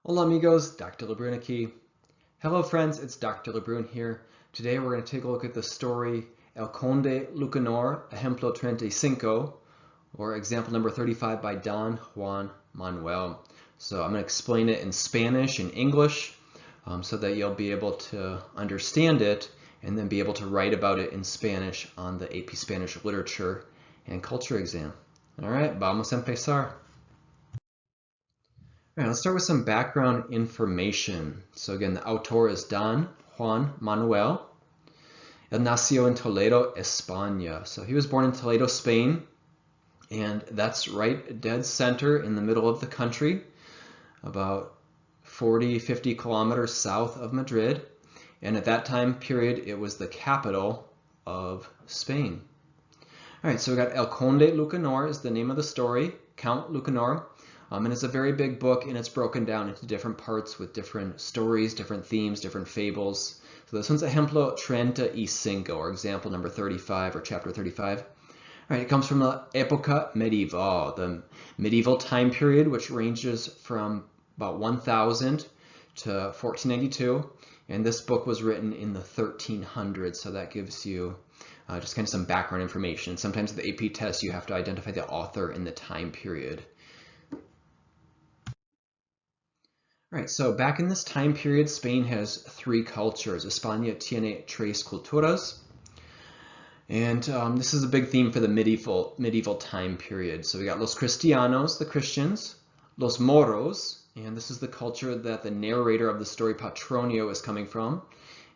Hola amigos, Dr. Lebrun aquí. Hello friends, it's Dr. Lebrun here. Today we're going to take a look at the story El Conde Lucanor Ejemplo 35, or example number 35 by Don Juan Manuel. So I'm going to explain it in Spanish and English so that you'll be able to understand it and then be able to write about it in Spanish on the AP Spanish Literature and Culture exam. Alright, vamos a empezar. All right, let's start with some background information. So again, the autor is Don Juan Manuel. Él nació en Toledo, España. So he was born in Toledo, Spain, and that's right dead center in the middle of the country, about 40-50 kilometers south of Madrid. And at that time period, it was the capital of Spain. All right, so we got El Conde Lucanor is the name of the story, Count Lucanor. And it's a very big book, and it's broken down into different parts with different stories, different themes, different fables. So this one's Ejemplo 35, or example number 35, or chapter 35. All right, it comes from the Época Medieval, the medieval time period, which ranges from about 1000 to 1492. And this book was written in the 1300s, so that gives you just kind of some background information. Sometimes at the AP test, you have to identify the author and the time period. All right, so back in this time period, Spain has three cultures. España tiene tres culturas. And this is a big theme for the medieval time period. So we got los cristianos, the Christians, los moros, and this is the culture that the narrator of the story Patronio is coming from.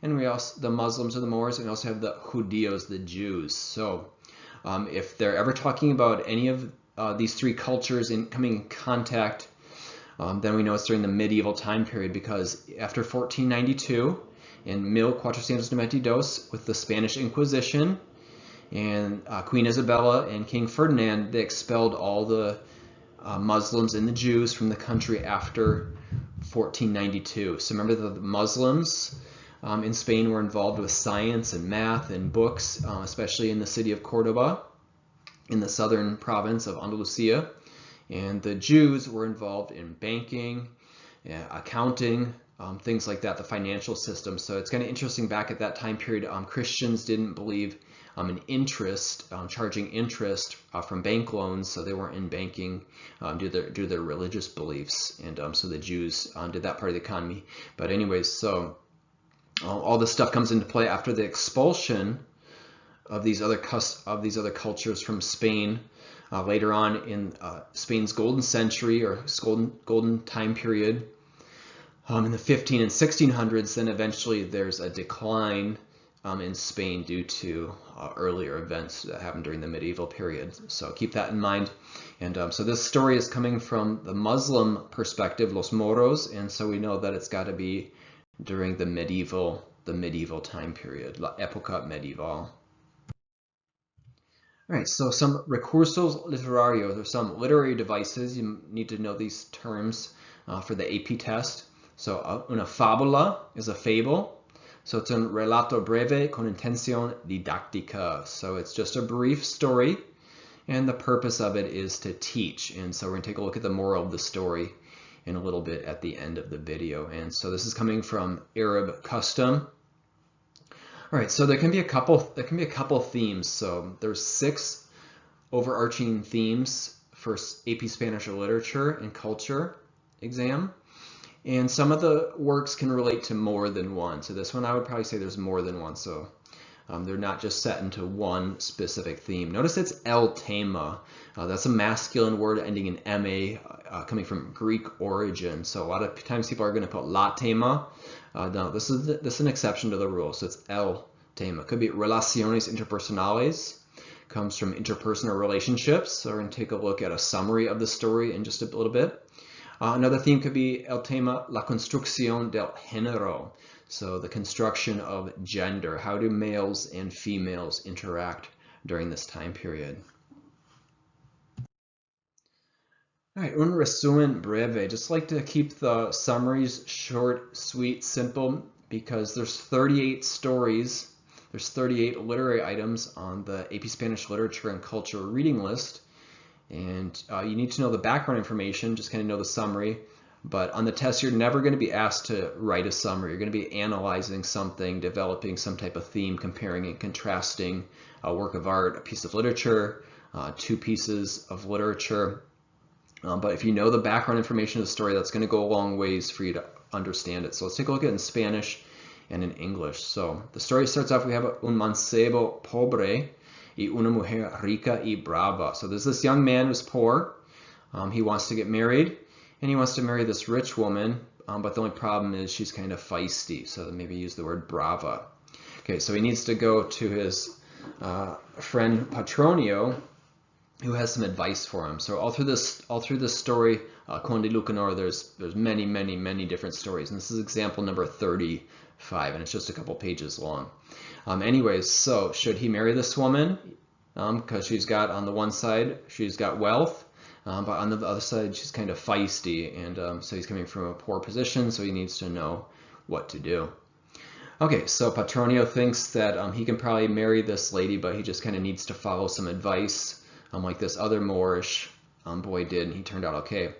And we also, the Muslims or the Moors, and we also have the judíos, the Jews. So if they're ever talking about any of these three cultures coming in contact, then we know it's during the medieval time period, because after 1492 in 1492 with the Spanish Inquisition and Queen Isabella and King Ferdinand, they expelled all the Muslims and the Jews from the country after 1492. So remember that the Muslims in Spain were involved with science and math and books, especially in the city of Cordoba in the southern province of Andalusia. And the Jews were involved in banking, accounting, things like that, the financial system. So it's kind of interesting, back at that time period, Christians didn't believe in interest, charging interest from bank loans, so they weren't in banking due to their religious beliefs. And so the Jews did that part of the economy. But anyways, so all this stuff comes into play after the expulsion of these other cultures from Spain. Later on in Spain's golden century, or golden time period, in the 15 and 1600s, then eventually there's a decline in Spain due to earlier events that happened during the medieval period. So keep that in mind. And so this story is coming from the Muslim perspective, los moros, and so we know that it's got to be during the medieval time period, la época medieval. All right, so some recursos literarios, or some literary devices. You need to know these terms for the AP test. So una fábula is a fable. So it's un relato breve con intención didáctica. So it's just a brief story, and the purpose of it is to teach. And so we're going to take a look at the moral of the story in a little bit at the end of the video. And so this is coming from Arab Custom. All right, so there can be a couple themes. So there's 6 overarching themes for AP Spanish Literature and Culture exam, and some of the works can relate to more than one. So this one, I would probably say there's more than one. So they're not just set into one specific theme. Notice it's el tema. That's a masculine word ending in ma, coming from Greek origin. So a lot of times people are going to put la tema. No, this is an exception to the rule. So it's el tema. Could be relaciones interpersonales. Comes from interpersonal relationships. So we're going to take a look at a summary of the story in just a little bit. Another theme could be el tema, la construcción del género. So the construction of gender. How do males and females interact during this time period? All right, un resumen breve. Just like to keep the summaries short, sweet, simple, because there's 38 stories. There's 38 literary items on the AP Spanish Literature and Culture reading list. And you need to know the background information, just kind of know the summary. But on the test, you're never going to be asked to write a summary. You're going to be analyzing something, developing some type of theme, comparing and contrasting a work of art, a piece of literature, two pieces of literature. But if you know the background information of the story, that's going to go a long ways for you to understand it. So let's take a look at it in Spanish and in English. So the story starts off, we have un mancebo pobre y una mujer rica y brava. So there's this young man who's poor. He wants to get married, and he wants to marry this rich woman, but the only problem is she's kind of feisty. So maybe use the word brava. Okay, so he needs to go to his friend Patronio, who has some advice for him. So all through this story, Conde Lucanor, there's many different stories, and this is example number 35, and it's just a couple pages long. Anyways, so should he marry this woman? Because she's got, on the one side, she's got wealth, but on the other side, she's kind of feisty, and so he's coming from a poor position, so he needs to know what to do. Okay, so Patronio thinks that he can probably marry this lady, but he just kind of needs to follow some advice, like this other Moorish boy did, and he turned out okay.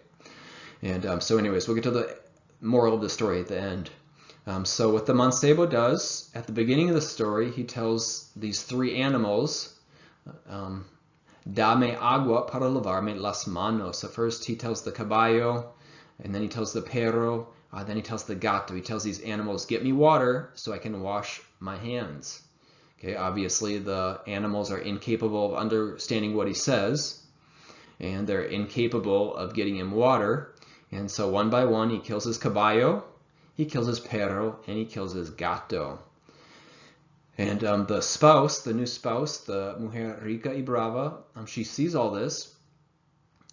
And so anyways, we'll get to the moral of the story at the end. So what the mancebo does, at the beginning of the story, he tells these three animals, dame agua para lavarme las manos. So first he tells the caballo, and then he tells the perro, then he tells the gato. He tells these animals, get me water so I can wash my hands. Okay, obviously the animals are incapable of understanding what he says, and they're incapable of getting him water. And so one by one, he kills his caballo, he kills his perro, and he kills his gato. And the spouse, the new spouse, the mujer rica y brava, she sees all this.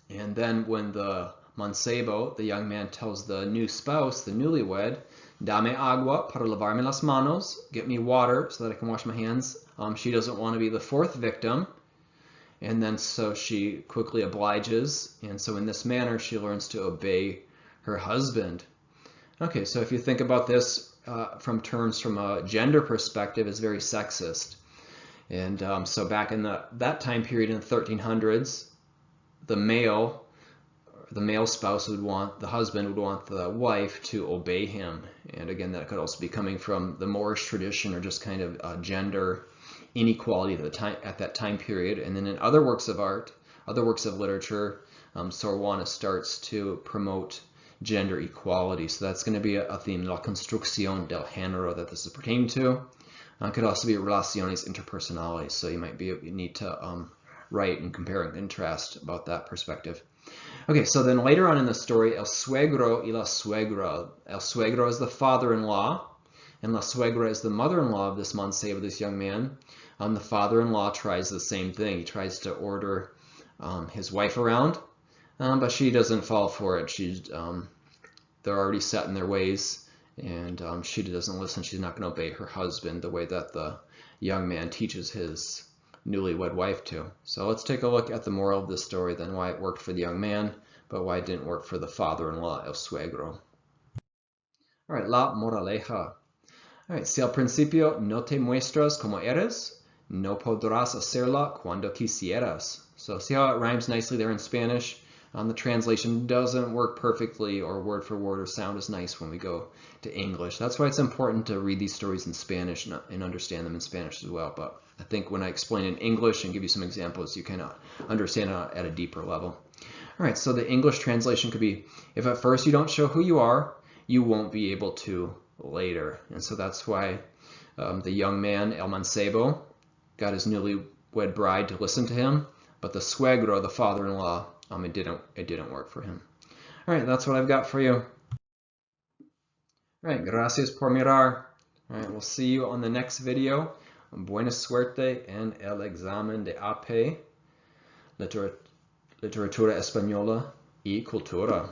And then when the mancebo, the young man, tells the new spouse, the newlywed, dame agua para lavarme las manos, get me water so that I can wash my hands, she doesn't want to be the fourth victim. And then so she quickly obliges, and so in this manner she learns to obey her husband. Okay, so if you think about this from a gender perspective, it's very sexist. And so back in that time period in the 1300s, the male spouse would want, the husband would want the wife to obey him. And again, that could also be coming from the Moorish tradition, or just kind of gender inequality at that time period. And then in other works of art, other works of literature, Sor Juana starts to promote gender equality. So that's going to be a theme, la construcción del género, that this is pertaining to. It could also be relaciones interpersonales. So you need to write and compare and contrast about that perspective. Okay, so then later on in the story, el suegro y la suegra. El suegro is the father-in-law, and la suegra is the mother-in-law of this mancebo, this young man. The father-in-law tries the same thing. He tries to order his wife around, but she doesn't fall for it. They're already set in their ways, and she doesn't listen. She's not going to obey her husband the way that the young man teaches his newlywed wife to. So let's take a look at the moral of this story then, why it worked for the young man, but why it didn't work for the father-in-law, el suegro. All right, la moraleja. All right, si al principio no te muestras como eres, no podrás hacerla cuando quisieras. So see how it rhymes nicely there in Spanish? The translation doesn't work perfectly or word for word or sound as nice when we go to English. That's why it's important to read these stories in Spanish and understand them in Spanish as well. But I think when I explain in English and give you some examples, you can understand at a deeper level. All right, so the English translation could be, if at first you don't show who you are, you won't be able to later. And so that's why the young man, el mancebo, got his newlywed bride to listen to him, but the suegro, the father-in-law, it didn't work for him. All right, that's what I've got for you. All right, gracias por mirar. All right, we'll see you on the next video. Buena suerte en el examen de AP, literatura española y cultura.